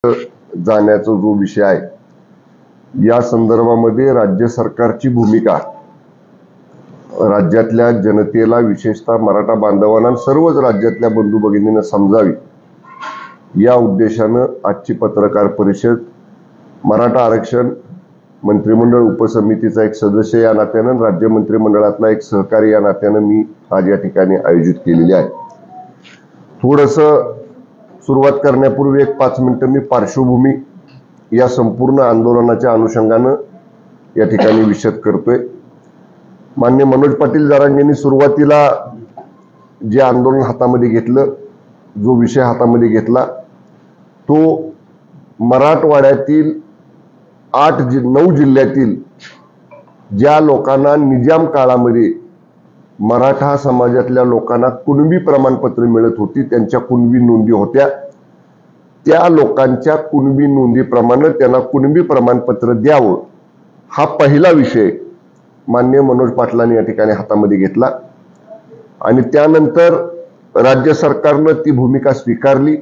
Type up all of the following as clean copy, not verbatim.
जाण्याचा जो विषय आहे या संदर्भामध्ये राज्य सरकारची भूमिका राज्यातल्या जनतेला विशेषतः मराठा बांधवांना सर्वच राज्यातल्या बंधू भगिनींना समजावी या उद्देशानं आजची पत्रकार परिषद मराठा आरक्षण मंत्रिमंडळ उपसमितीचा एक सदस्य या नात्यानं राज्य मंत्रिमंडळातला एक सहकारी या नात्यानं मी आज या ठिकाणी आयोजित केलेली आहे। थोडंसं सुरुवात करण्यापूर्वी एक 5 मिनिटं मी पार्श्वभूमी या संपूर्ण आंदोलनाच्या अनुषंगानं या ठिकाणी विशद करतोय। मान्य मनोज पाटील जरांगेंनी सुरुवातीला जे आंदोलन हातामध्ये घेतलं, जो विषय हातामध्ये घेतला तो मराठवाड्यातील 9 जिल्ह्यातील ज्या लोकांना निजाम काळामध्ये मराठा समाजातल्या लोकांना कुणबी प्रमाणपत्र मिळत होती, त्यांच्या कुणबी नोंदी होत्या, त्या लोकांच्या कुणबी नोंदीप्रमाणे त्यांना कुणबी प्रमाणपत्र द्यावं हा पहिला विषय मान्य मनोज पाटलांनी या ठिकाणी हातामध्ये घेतला आणि त्यानंतर राज्य सरकारनं ती भूमिका स्वीकारली।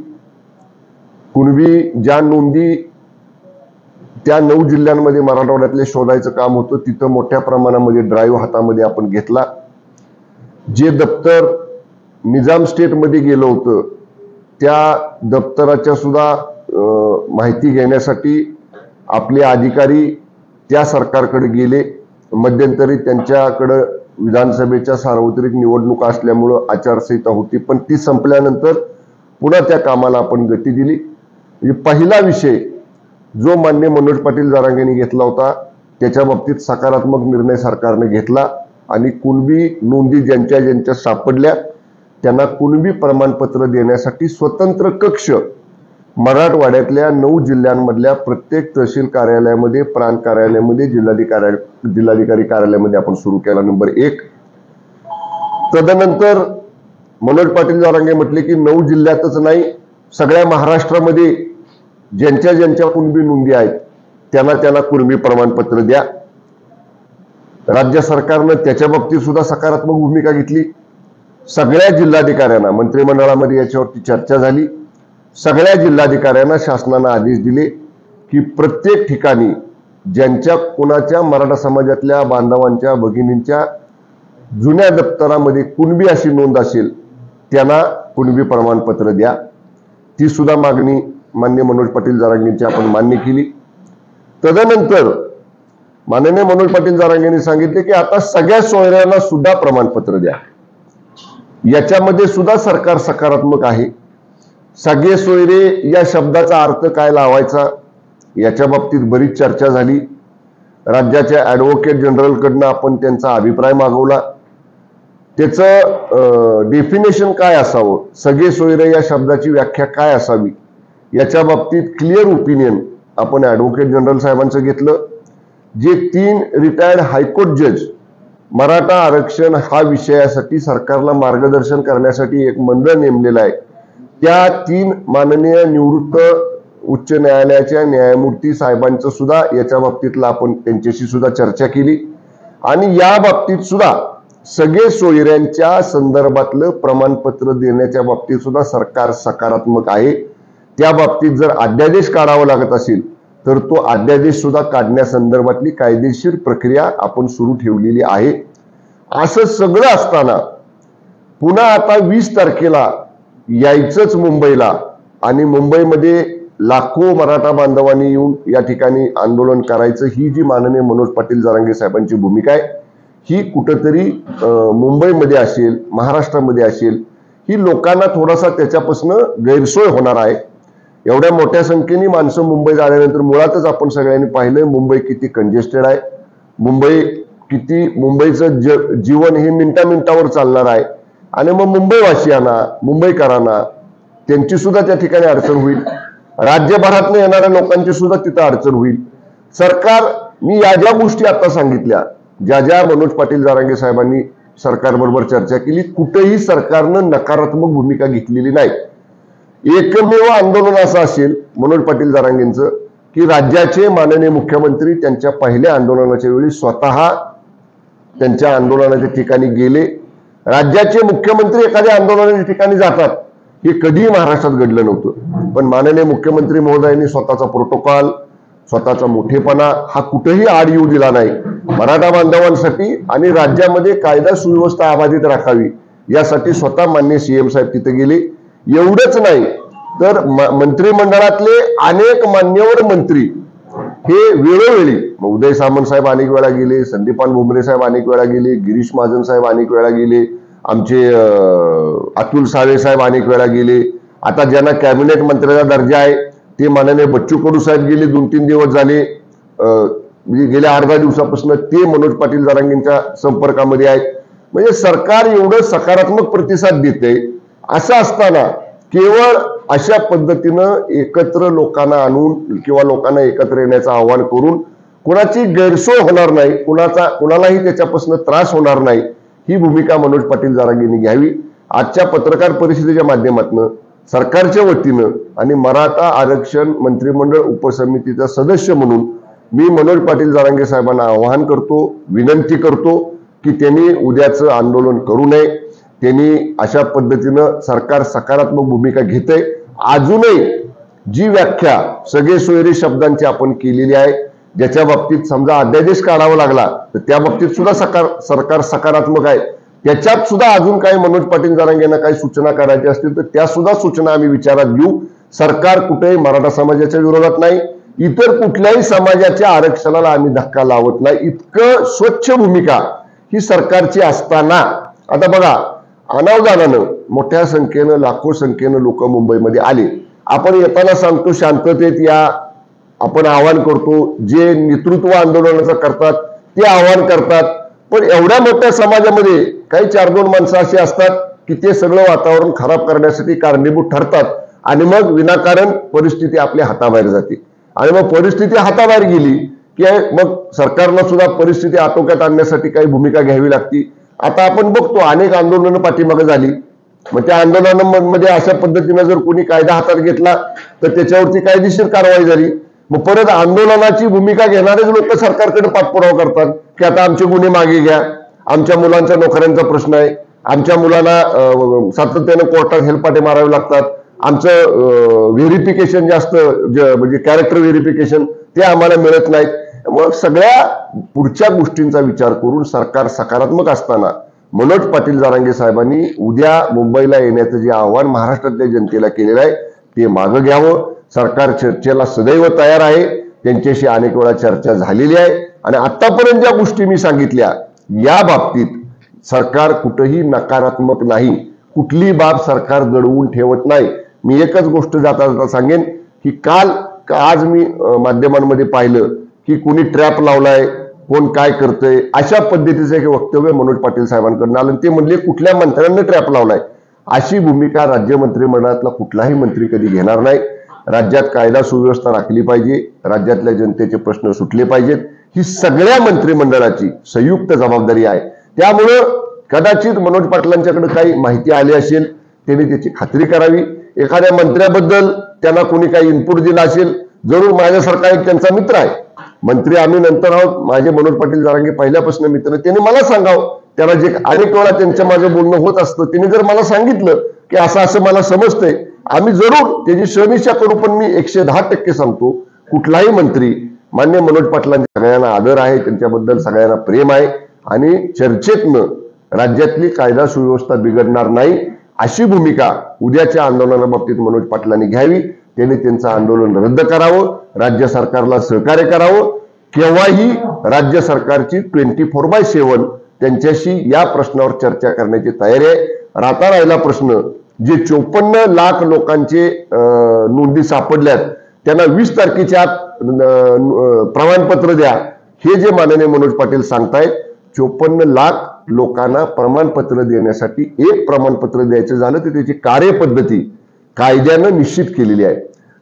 कुणबी ज्या नोंदी त्या 9 जिल्ह्यांमध्ये मराठवाड्यातले शोधायचं काम होतं, तिथं मोठ्या प्रमाणामध्ये ड्राईव्ह हातामध्ये आपण घेतला। जे दप्तर निजाम स्टेटमध्ये गेलं होतं त्या दप्तराच्या सुद्धा माहिती घेण्यासाठी आपले अधिकारी त्या सरकारकडे गेले। मध्यंतरी त्यांच्याकडे विधानसभेच्या सार्वत्रिक निवडणुका असल्यामुळं आचारसंहिता होती, पण ती संपल्यानंतर पुन्हा त्या कामाला आपण गती दिली। म्हणजे पहिला विषय जो मान्य मनोज पाटील जरांगेंनी घेतला होता त्याच्या बाबतीत सकारात्मक निर्णय सरकारने घेतला आणि कुणबी नोंदी ज्यांच्या ज्यांच्या सापडल्या त्यांना कुणबी प्रमाणपत्र देण्यासाठी स्वतंत्र कक्ष मराठवाड्यातल्या 9 जिल्ह्यांमधल्या प्रत्येक तहसील कार्यालयामध्ये, प्रांत कार्यालयामध्ये, जिल्हाधिकारी कार्यालयामध्ये आपण सुरू केला। नंबर 1। तदनंतर मनोज पाटील जरांगे म्हटले की 9 जिल्ह्यातच नाही, सगळ्या महाराष्ट्रामध्ये ज्यांच्या ज्यांच्या कुणबी नोंदी आहेत त्यांना कुणबी प्रमाणपत्र द्या। राज्य सरकारनं त्याच्या बाबतीत सुद्धा सकारात्मक भूमिका घेतली। सगळ्या जिल्हाधिकाऱ्यांना मंत्रिमंडळामध्ये याच्यावरती चर्चा झाली। सगळ्या जिल्हाधिकाऱ्यांना शासनानं आदेश दिले की प्रत्येक ठिकाणी ज्यांच्या कुणाच्या मराठा समाजातल्या बांधवांच्या भगिनींच्या जुन्या दप्तरामध्ये कुणबी अशी नोंद असेल त्यांना कुणबी प्रमाणपत्र द्या। ती सुद्धा मागणी मान्य मनोज पाटील जरांगेंची आपण मान्य केली। तदनंतर माननीय मनोज पाटील जरांगेंनी सांगितले की आता सगळ्या सोयऱ्यांना सुद्धा प्रमाणपत्र द्या। याच्यामध्ये सुद्धा सरकार सकारात्मक आहे। सगळे सोयरे या शब्दाचा अर्थ काय लावायचा याच्या बाबतीत बरीच चर्चा झाली। राज्याच्या ॲडव्होकेट जनरलकडनं आपण त्यांचा अभिप्राय मागवला। त्याचं डेफिनेशन काय असावं, सगळे सोयरे या शब्दाची व्याख्या काय असावी याच्या बाबतीत क्लिअर ओपिनियन आपण ॲडव्होकेट जनरल साहेबांचं घेतलं। जे 3 रिटायर्ड हायकोर्ट जज मराठा आरक्षण हा विषयासाठी सरकारला मार्गदर्शन करण्यासाठी एक मंडळ नेमलेलं आहे, त्या 3 माननीय निवृत्त उच्च न्यायालयाच्या न्यायमूर्ती साहेबांचं सुद्धा याच्या बाबतीतला आपण त्यांच्याशी सुद्धा चर्चा केली आणि या बाबतीत सुद्धा सगळे सोयऱ्यांच्या संदर्भातलं प्रमाणपत्र देण्याच्या बाबतीत सुद्धा सरकार सकारात्मक आहे। त्या बाबतीत जर अध्यादेश काढावा लागत असेल तर तो अध्यादेश सुद्धा काढण्यासंदर्भातली कायदेशीर प्रक्रिया आपण सुरू ठेवलेली आहे। असं सगळं असताना पुन्हा आता 20 तारखेला यायचंच मुंबईला आणि मुंबईमध्ये लाखो मराठा बांधवांनी येऊन या ठिकाणी आंदोलन करायचं, ही जी माननीय मनोज पाटील जरांगे साहेबांची भूमिका आहे ही कुठंतरी मुंबईमध्ये असेल, महाराष्ट्रामध्ये असेल, ही लोकांना थोडासा त्याच्यापासून गैरसोय होणार आहे। एवढ्या मोठ्या संख्येने माणसं मुंबईत आल्यानंतर मुळातच आपण सगळ्यांनी पाहिलंय मुंबई किती कंजेस्टेड आहे, मुंबईचं जीवन हे मिनिटावर चालणार आहे आणि मग मुंबईवासियांना, मुंबईकरांना त्यांची सुद्धा त्या ठिकाणी अडचण होईल। राज्यभरातून येणाऱ्या लोकांची सुद्धा तिथं अडचण होईल। सरकार, मी या ज्या गोष्टी आता सांगितल्या, ज्या मनोज पाटील जरांगे साहेबांनी सरकारबरोबर चर्चा केली, कुठेही सरकारनं नकारात्मक भूमिका घेतलेली नाही। एकमेव आंदोलन असं असेल मनोज पाटील जरांगेंचं की राज्याचे माननीय मुख्यमंत्री त्यांच्या पहिल्या आंदोलनाच्या वेळी स्वतः त्यांच्या आंदोलनाच्या ठिकाणी गेले। राज्याचे मुख्यमंत्री एखाद्या आंदोलनाच्या ठिकाणी जातात हे कधीही महाराष्ट्रात घडलं नव्हतं. पण माननीय मुख्यमंत्री महोदयांनी स्वतःचा प्रोटोकॉल, स्वतःचा मोठेपणा हा कुठेही आड येऊ दिला नाही. मराठा बांधवांसाठी आणि राज्यामध्ये कायदा सुव्यवस्था अबाधित राखावी यासाठी स्वतः माननीय सीएम साहेब तिथे गेले. एवढंच नाही तर मंत्रिमंडळातले अनेक मान्यवर मंत्री हे वेळोवेळी, उदय सामंत साहेब अनेक वेळा गेले, संदीपान भुमरे साहेब अनेक वेळा गेले, गिरीश महाजन साहेब अनेक वेळा गेले, आमचे अतुल सावे साहेब अनेक वेळा गेले, आता ज्यांना कॅबिनेट मंत्र्याचा दर्जा आहे ते माननीय बच्चू कडू साहेब गेले, 2-3 दिवस झाले, म्हणजे गेल्या अर्धा दिवसापासून ते मनोज पाटील जरांगेंच्या संपर्कामध्ये आहेत. म्हणजे सरकार एवढं सकारात्मक प्रतिसाद देते. असं असताना केवळ अशा पद्धतीनं एकत्र लोकांना आणून किंवा लोकांना एकत्र येण्याचं आवाहन करून कुणाची गैरसोय होणार नाही, कुणालाही त्याच्यापासून त्रास होणार नाही, ही भूमिका मनोज पाटील जरांगेंनी घ्यावी. आजच्या पत्रकार परिषदेच्या माध्यमातून सरकारच्या वतीनं आणि मराठा आरक्षण मंत्रिमंडळ उपसमितीचा सदस्य म्हणून मी मनोज पाटील जरांगे साहेबांना आवाहन करतो, विनंती करतो की त्यांनी उद्याचं आंदोलन करू नये. त्यांनी अशा पद्धतीनं सरकार सकारात्मक भूमिका घेते. अजूनही जी व्याख्या सगळे सोयरे शब्दांची आपण केलेली आहे, ज्याच्या बाबतीत समजा अध्यादेश काढावा लागला तर त्या बाबतीत सुद्धा सरकार सकारात्मक आहे. त्याच्यात सुद्धा अजून काही मनोज पाटील जरांगेंना काही सूचना करायच्या असतील तर त्या सुद्धा सूचना आम्ही विचारात घेऊ. सरकार कुठेही मराठा समाजाच्या विरोधात नाही, इतर कुठल्याही समाजाच्या आरक्षणाला आम्ही धक्का लावत नाही. इतकं स्वच्छ भूमिका ही सरकारची असताना आता बघा, अनावधानानं मोठ्या संख्येनं, लाखो संख्येनं लोक मुंबईमध्ये आले. आपण येताना सांगतो शांततेत या, आपण आवाहन करतो, जे नेतृत्व आंदोलनाचं करतात ते आवाहन करतात. पण एवढ्या मोठ्या समाजामध्ये काही 4-2 माणसं अशी असतात की ते सगळं वातावरण खराब करण्यासाठी कारणीभूत ठरतात आणि मग विनाकारण परिस्थिती आपल्या हाताबाहेर जाते. आणि मग परिस्थिती हाताबाहेर गेली की मग सरकारला सुद्धा परिस्थिती आटोक्यात आणण्यासाठी काही भूमिका घ्यावी लागते. आता आपण बघतो अनेक आंदोलनं पाठीमागे झाली, मग त्या आंदोलनांमध्ये अशा पद्धतीनं जर कोणी कायदा हातात घेतला तर त्याच्यावरती कायदेशीर कारवाई झाली. मग परत आंदोलनाची भूमिका घेणारेच लोक सरकारकडे पाठपुरावा करतात की आता आमचे गुन्हे मागे घ्या, आमच्या मुलांच्या नोकऱ्यांचा प्रश्न आहे, आमच्या मुलांना सातत्यानं कोर्टात हेलपाटे मारावे लागतात, आमचं व्हेरिफिकेशन जास्त म्हणजे कॅरेक्टर व्हेरिफिकेशन ते आम्हाला मिळत नाहीत. मग सगळ्या पुढच्या गोष्टींचा विचार करून सरकार सकारात्मक असताना मनोज पाटील जरांगे साहेबांनी उद्या मुंबईला येण्याचं जे आव्हान महाराष्ट्रातल्या जनतेला केलेलं आहे ते मागं घ्यावं. सरकार चर्चेला सदैव तयार आहे, त्यांच्याशी अनेक वेळा चर्चा झालेली आहे आणि आतापर्यंत ज्या गोष्टी मी सांगितल्या या बाबतीत सरकार कुठेही नकारात्मक नाही, कुठली बाब सरकार दडवून ठेवत नाही. मी एकच गोष्ट जाता जाता सांगेन की आज मी माध्यमांमध्ये पाहिलं की कोणी ट्रॅप लावलाय, कोण काय करतंय, अशा पद्धतीचं एक वक्तव्य मनोज पाटील साहेबांकडून आलं. ते म्हणले कुठल्या मंत्र्यांनी ट्रॅप लावलाय. अशी भूमिका राज्य मंत्रिमंडळातला कुठलाही मंत्री कधी घेणार नाही. राज्यात कायदा सुव्यवस्था राखली पाहिजे, राज्यातल्या जनतेचे प्रश्न सुटले पाहिजेत, ही सगळ्या मंत्रिमंडळाची संयुक्त जबाबदारी आहे. त्यामुळं कदाचित मनोज पाटलांच्याकडे काही माहिती आली असेल, त्यांनी त्याची खात्री करावी. एखाद्या मंत्र्याबद्दल त्यांना कोणी काही इनपुट दिला असेल, जरूर माझ्यासारखा एक त्यांचा मित्र आहे, मंत्री आम्ही नंतर आहोत, माझे मनोज पाटील जरांगे पहिल्यापासून मित्र, त्यांनी मला सांगावं. त्याला जे अनेक वेळा त्यांच्या माझं बोलणं होत असतं, त्यांनी जर मला सांगितलं की असं असं मला समजतंय, आम्ही जरूर त्याची शहनिशा करू. पण मी 110% सांगतो, कुठलाही मंत्री मान्य मनोज पाटलांच्या सगळ्यांना आदर आहे, त्यांच्याबद्दल सगळ्यांना प्रेम आहे आणि चर्चेतनं राज्यातली कायदा सुव्यवस्था बिघडणार नाही अशी भूमिका उद्याच्या आंदोलनाबाबतीत मनोज पाटलांनी घ्यावी. त्यांनी त्यांचं आंदोलन रद्द करावं, राज्य सरकारला सहकार्य करावं. केव्हाही राज्य सरकारची 24/7 त्यांच्याशी या प्रश्नावर चर्चा करण्याची तयारी आहे. राहता राहिला प्रश्न, जे 54 लाख लोकांचे नोंदी सापडल्यात त्यांना 20 तारखेच्या आत प्रमाणपत्र द्या, हे जे माननीय मनोज पाटील सांगतायत. 54 लाख लोकांना प्रमाणपत्र देण्यासाठी एक प्रमाणपत्र द्यायचं झालं तर त्याची कार्यपद्धती कायद्यानं निश्चित केलेली आहे.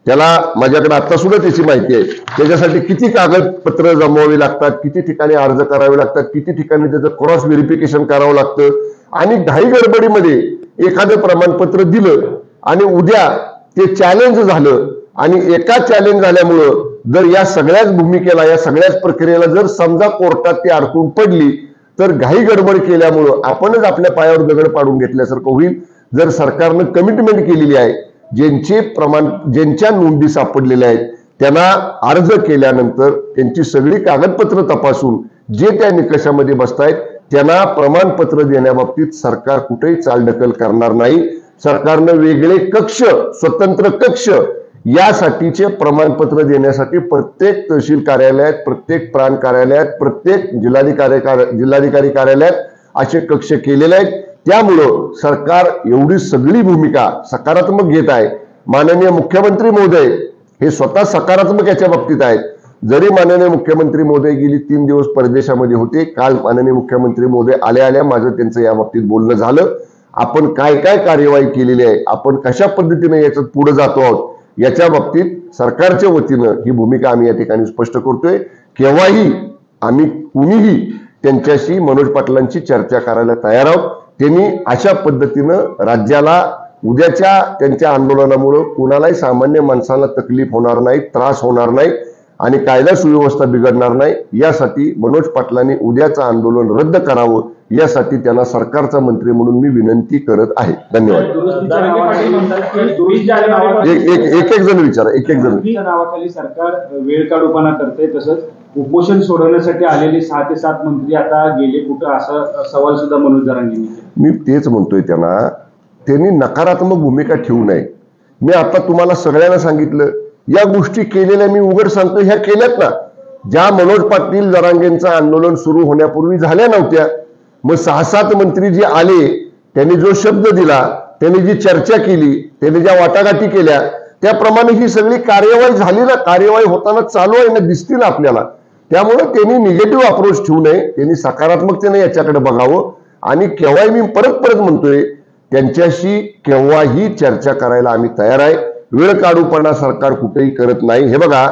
त्याला माझ्याकडे आता सुद्धा त्याची माहिती आहे. त्याच्यासाठी किती कागदपत्र जमवावी लागतात, किती ठिकाणी अर्ज करावे लागतात, किती ठिकाणी त्याचं क्रॉस व्हेरिफिकेशन करावं लागतं. आणि घाई गडबडीमध्ये एखादं प्रमाणपत्र दिलं आणि उद्या ते चॅलेंज झालं आणि एका चॅलेंज झाल्यामुळं जर या सगळ्याच भूमिकेला, या सगळ्याच प्रक्रियेला जर समजा कोर्टात ती अडकून पडली तर घाई गडबड केल्यामुळं आपणच आपल्या पायावर दगड पाडून घेतल्यासारखं होईल. जर सरकारनं कमिटमेंट केलेली आहे, ज्यांच्या नोंदी सापडलेल्या आहेत त्यांना अर्ज केल्यानंतर त्यांची सगळी कागदपत्र तपासून जे त्या निकषामध्ये बसतायत त्यांना प्रमाणपत्र देण्याबाबतीत सरकार कुठेही चालढकल करणार नाही. सरकारनं वेगळे कक्ष, स्वतंत्र कक्ष यासाठीचे प्रमाणपत्र देण्यासाठी प्रत्येक तहसील कार्यालयात, प्रत्येक प्रांत कार्यालयात, प्रत्येक जिल्हाधिकारी कार्यालयात असे कक्ष केलेले आहेत. त्यामुळं सरकार एवढी सगळी भूमिका सकारात्मक घेत आहे. माननीय मुख्यमंत्री महोदय हे स्वतः सकारात्मक याच्या बाबतीत आहेत. जरी माननीय मुख्यमंत्री महोदय गेली 3 दिवस परदेशामध्ये होते, काल माननीय मुख्यमंत्री महोदय आल्या माझं त्यांचं या बाबतीत बोलणं झालं. आपण काय काय कार्यवाही केलेली आहे, आपण कशा पद्धतीने याच्यात पुढे जातो आहोत याच्या बाबतीत सरकारच्या वतीनं ही भूमिका आम्ही या ठिकाणी स्पष्ट करतोय. केव्हाही आम्ही कुणीही त्यांच्याशी, मनोज पाटलांची चर्चा करायला तयार आहोत. त्यांनी अशा पद्धतीनं राज्याला उद्याच्या त्यांच्या आंदोलनामुळे कुणालाही सामान्य माणसाला तकलीफ होणार नाही, त्रास होणार नाही आणि कायदा सुव्यवस्था बिघडणार नाही यासाठी मनोज पाटलांनी उद्याचं आंदोलन रद्द करावं यासाठी त्यांना सरकारचा मंत्री म्हणून मी विनंती करत आहे. धन्यवाद. एक जण विचारा, एक जण. नावाखाली सरकार वेळकाढूपणा करते, तसंच उपोषण सोडवण्यासाठी आलेले 6 ते 7 मंत्री आता गेले कुठं, असा सवाल सुद्धा मनोज जरांगेंनी केला. मी तेच म्हणतोय त्यांनी नकारात्मक भूमिका ठेवू नये. मी आता तुम्हाला सगळ्यांना सांगितलं, या गोष्टी केलेल्या मी उघड सांगतो, ह्या केल्यात ना. ज्या मनोज पाटील जरांगेंचं आंदोलन सुरू होण्यापूर्वी झाल्या नव्हत्या. मग 6-7 मंत्री जे आले, त्यांनी जो शब्द दिला, त्यांनी जी चर्चा केली, त्यांनी ज्या वाटाघाटी केल्या, त्याप्रमाणे ही सगळी कार्यवाही झाली ना. कार्यवाही होताना चालू आहे ना, दिसतील आपल्याला. त्यामुळे त्यांनी निगेटिव्ह अप्रोच ठेवू नये, त्यांनी सकारात्मकतेने याच्याकडे बघावं. आणि केव्हाही मी परत म्हणतोय, त्यांच्याशी केव्हाही चर्चा करायला आम्ही तयार आहे. वेळ काढूपणा सरकार कुठेही करत नाही. हे बघा,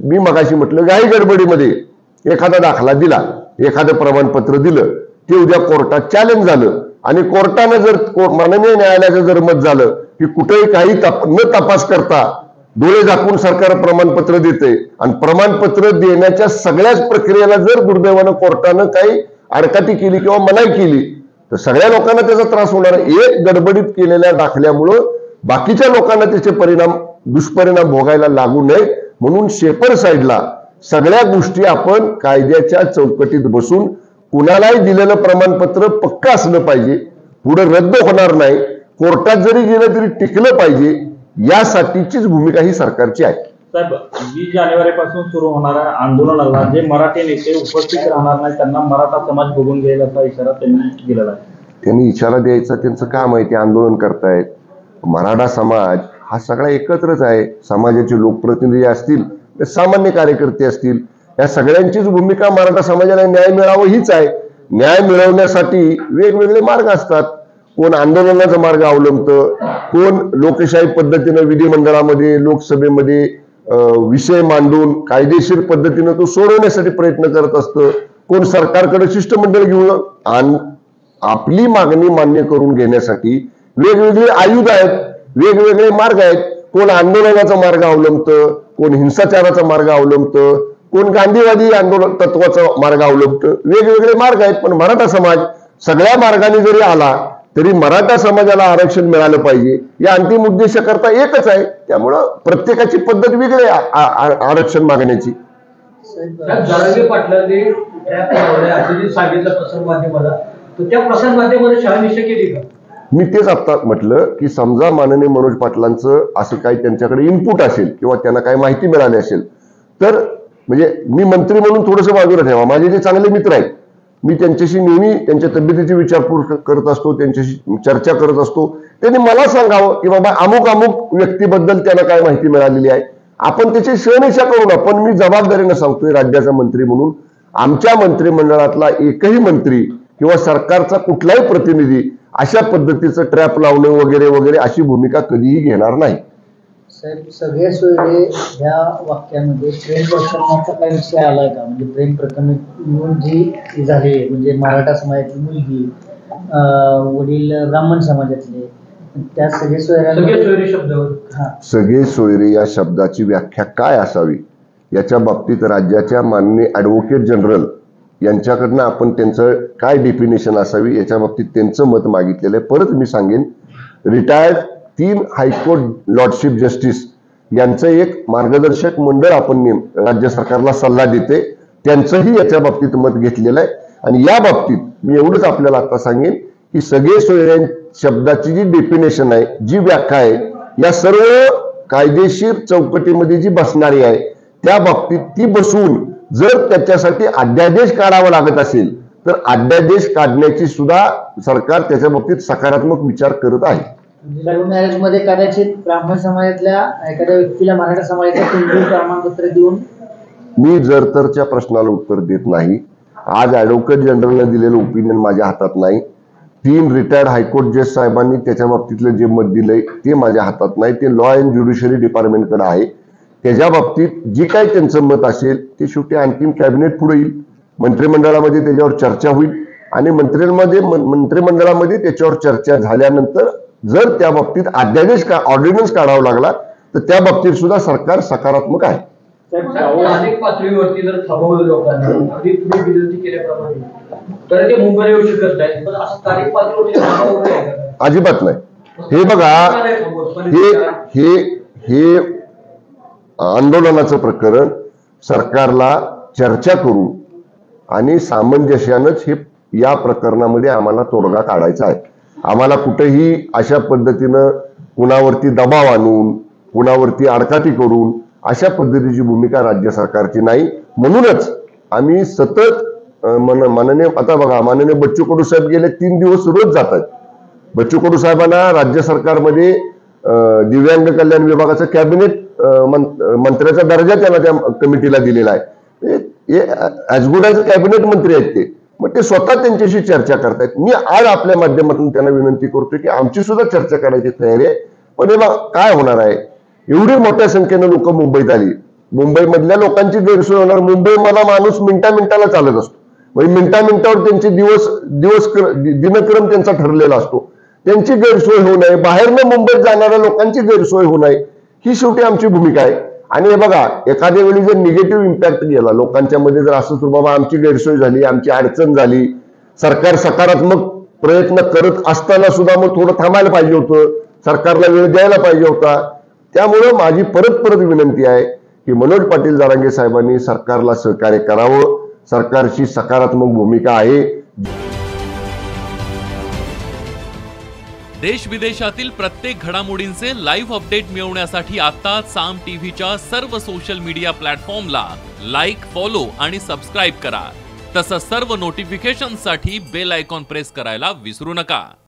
मी मगाशी म्हटलं, घाई गडबडीमध्ये एखादा दाखला दिला, एखादं प्रमाणपत्र दिलं, ते उद्या कोर्टात चॅलेंज झालं आणि कोर्टानं जर माननीय न्यायालयाचं जर मत झालं की कुठेही काही न तपास करता डोळे झाकून सरकार प्रमाणपत्र देते आणि प्रमाणपत्र देण्याच्या सगळ्याच प्रक्रियेला जर दुर्दैवानं कोर्टानं काही आडकाठी केली किंवा मनाई केली तर सगळ्या लोकांना त्याचा त्रास होणार आहे. एक गडबडीत केलेल्या दाखल्यामुळं बाकीच्या लोकांना त्याचे दुष्परिणाम भोगायला लागू नये म्हणून शेपर साईडला सगळ्या गोष्टी आपण कायद्याच्या चौकटीत बसून, कुणालाही दिलेलं प्रमाणपत्र पक्क असलं पाहिजे, पुढे रद्द होणार नाही, कोर्टात जरी गेलं तरी टिकलं पाहिजे, यासाठीचीच भूमिका ही सरकारची आहे. साहेब, 20 जानेवारीपासून सुरू होणाऱ्या आंदोलनाला जे मराठी नेते उपस्थित राहणार नाही त्यांना मराठा समाज बघून घेईल असा इशारा त्यांनी दिलेला आहे. त्यांनी इशारा द्यायचा त्यांचं काम आहे, ते आंदोलन करतायत. मराठा समाज हा सगळा एकत्रच आहे. समाजाचे लोकप्रतिनिधी असतील, सामान्य कार्यकर्ते असतील, या सगळ्यांचीच भूमिका मराठा समाजाला न्याय मिळावं हीच आहे. न्याय मिळवण्यासाठी वेगवेगळे मार्ग असतात. कोण आंदोलनाचा मार्ग अवलंबतं, कोण लोकशाही पद्धतीनं विधिमंडळामध्ये, लोकसभेमध्ये विषय मांडून कायदेशीर पद्धतीनं तो सोडवण्यासाठी प्रयत्न करत असतं, कोण सरकारकडे शिष्टमंडळ घेऊन आपली मागणी मान्य करून घेण्यासाठी वेगवेगळे आयुध आहेत, वेगवेगळे मार्ग आहेत. कोण आंदोलनाचा मार्ग अवलंबतं, कोण हिंसाचाराचा मार्ग अवलंबतं, कोण गांधीवादी आंदोलन तत्वाचा मार्ग अवलंबतं. वेगवेगळे मार्ग आहेत. पण मराठा समाज सगळ्या मार्गाने जरी आला तरी मराठा समाजाला आरक्षण मिळालं पाहिजे या अंतिम उद्देशाकरता एकच आहे. त्यामुळं प्रत्येकाची पद्धत वेगळी आरक्षण मागण्याची. जरांगे पाटलांनी सांगितलं प्रसार माध्यमाला, तर त्या प्रसार माध्यमाने शहानिशा केली का? मी तेच आता म्हटलं की समजा माननीय मनोज पाटलांचं असं काही त्यांच्याकडे इनपुट असेल किंवा त्यांना काही माहिती मिळाली असेल तर म्हणजे मी मंत्री म्हणून थोडंसं बाजूला ठेवा. माझे जे चांगले मित्र आहेत, मी त्यांच्याशी नेहमी त्यांच्या तब्येतीची विचारपूस करत असतो, त्यांच्याशी चर्चा करत असतो. त्यांनी मला सांगावं की बाबा अमुक व्यक्तीबद्दल त्यांना काय माहिती मिळालेली आहे, आपण त्याची शहनिशा करू ना. पण मी जबाबदारीनं सांगतोय राज्याचा मंत्री म्हणून, आमच्या मंत्रिमंडळातला एकही मंत्री किंवा सरकारचा कुठलाही प्रतिनिधी अशा पद्धतीचं ट्रॅप लावणं वगैरे वगैरे अशी भूमिका कधीही घेणार नाही. साहेब, सगळे सोयरे ह्या वाक्यामध्ये प्रेम प्रकरणाचा काही विषय आलाय का? म्हणजे प्रेम प्रकरण म्हणून जी झाली, म्हणजे मराठा समाजातली मुलगी, वडील ब्राह्मण समाजातले, त्या सगळे सोयरे शब्दावर सगळे सोयरे या शब्दाची व्याख्या काय असावी याच्या बाबतीत राज्याच्या माननीय ॲडव्होकेट जनरल यांच्याकडनं आपण त्यांचं काय डेफिनेशन असावी याच्या बाबतीत त्यांचं मत मागितलेलं आहे. परत मी सांगेन, रिटायर्ड 3 हायकोर्ट लॉर्डशिप जस्टिस यांचं एक मार्गदर्शक मंडळ आपण राज्य सरकारला सल्ला देते, त्यांचंही याच्या बाबतीत मत घेतलेलं आहे. आणि या बाबतीत मी एवढंच आपल्याला आता सांगेन की सगळे सोयरे शब्दाची जी डेफिनेशन आहे, जी व्याख्या आहे, या सर्व कायदेशीर चौकटीमध्ये जी बसणारी आहे त्या बाबतीत ती बसवून जर त्याच्यासाठी अध्यादेश काढावा लागत असेल तर अध्यादेश काढण्याची सुद्धा सरकार त्याच्या बाबतीत सकारात्मक विचार करत आहे. लव्ह मॅरेज मध्ये कदाचित ब्राह्मण समाजातल्या एखाद्या व्यक्तीला मराठा समाजाचं कुणबी प्रमाणपत्र देऊन मी जर तरच्या प्रश्नाला उत्तर देत नाही. आज ऍडव्होकेट जनरलने दिलेलं ओपिनियन माझ्या हातात नाही. 3 रिटायर्ड हायकोर्ट जज साहेबांनी त्याच्या बाबतीतलं जे मत दिलंय ते माझ्या हातात नाही, ते लॉ अँड ज्युडिशरी डिपार्टमेंटकडे आहे. त्याच्या बाबतीत जी काही त्यांचं मत असेल ते शेवटी अंतिम कॅबिनेट पुढे येईल, मंत्रिमंडळामध्ये त्याच्यावर चर्चा होईल आणि मंत्रिमंडळामध्ये त्याच्यावर चर्चा झाल्यानंतर जर त्या बाबतीत अध्यादेश ऑर्डिनन्स काढावा लागला तर त्या बाबतीत सुद्धा सरकार सकारात्मक आहे. अनेक पातळीवरती जर थांबवलं लोकांनी अगदी तुम्ही विनंती केल्याप्रमाणे तर ते मुंबईला येऊ शकत नाही, पण असं स्थानिक पातळीवरती अजिबात नाही. हे बघा, हे आंदोलनाचं प्रकरण सरकारला चर्चा करून आणि सामंजस्यानंच हे या प्रकरणामध्ये आम्हाला तोडगा काढायचा आहे. आम्हाला कुठेही अशा पद्धतीनं कुणावरती दबाव आणून कुणावरती आडकाठी करून अशा पद्धतीची भूमिका राज्य सरकारची नाही. म्हणूनच आम्ही सतत माननीय बच्चू कडू साहेब गेले 3 दिवस रोज जातात. बच्चू कडू साहेबांना राज्य सरकारमध्ये दिव्यांग कल्याण विभागाचा कॅबिनेट मंत्र्याचा दर्जा त्यांना त्या कमिटीला दिलेला आहे. ॲज गुड ॲज कॅबिनेट मंत्री आहेत ते. मग ते स्वतः त्यांच्याशी चर्चा करतायत. मी आज आपल्या माध्यमातून त्यांना विनंती करतोय की आमची सुद्धा चर्चा करायची तयारी आहे. पण हे काय होणार आहे, एवढी मोठ्या संख्येनं लोक मुंबईत आली, मुंबईमधल्या लोकांची गैरसोय होणार. मुंबईमध्ये माणूस मिनिटाला चालत असतो, म्हणजे मिनिटावर त्यांचे दिनक्रम त्यांचा ठरलेला असतो. त्यांची गैरसोय होऊ नये, बाहेरनं मुंबईत जाणाऱ्या लोकांची गैरसोय होऊ नये, ही शेवटी आमची भूमिका आहे. आणि हे बघा, एखाद्या वेळी जर निगेटिव्ह इम्पॅक्ट गेला लोकांच्या मध्ये, जर असं बाबा आमची गैरसोय झाली, आमची अडचण झाली, सरकार सकारात्मक प्रयत्न करत असताना सुद्धा मग थोडं थांबायला पाहिजे होतं, सरकारला वेळ द्यायला पाहिजे होता. त्यामुळं माझी परत विनंती आहे की मनोज पाटील जरांगे साहेबांनी सरकारला सहकार्य करावं. सरकारची सकारात्मक भूमिका आहे. देश विदेशातील प्रत्येक घडामोडींचे लाईव्ह अपडेट मिळवण्यासाठी आता साम टीव्हीच्या सर्व सोशल मीडिया प्लॅटफॉर्मला लाईक, फॉलो आणि सबस्क्राईब करा. तसंच सर्व नोटिफिकेशनसाठी बेल आयकॉन प्रेस करायला विसरू नका.